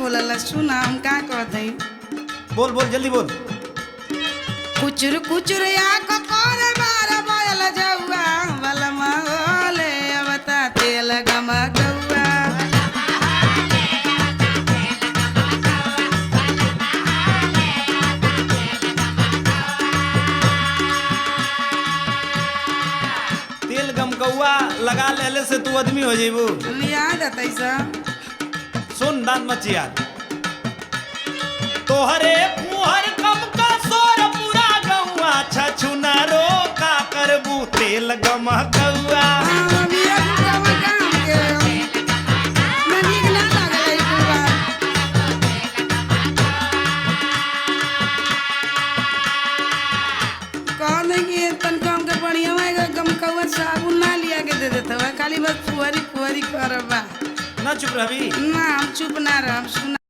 बोलला सुना हम का कहत हई। बोल बोल जल्दी बोल। कुचुर कुचुर या को कोरे मारा बोल जौआ बलमा ओले अवता तेल गमा गौआ। तेल गमकौआ लगा लेले से तू आदमी हो जेबू। याद आतै सब। सुन दान मचिया तोहरे मुहर कम का सोर पूरा गौआ छछुना रो का करबू तेल गमकौआ। साबुन ना लिया के दे देता खाली बस फुहरी फुहरी करबा। ना चुप रही ना हम चुप ना रह सुना।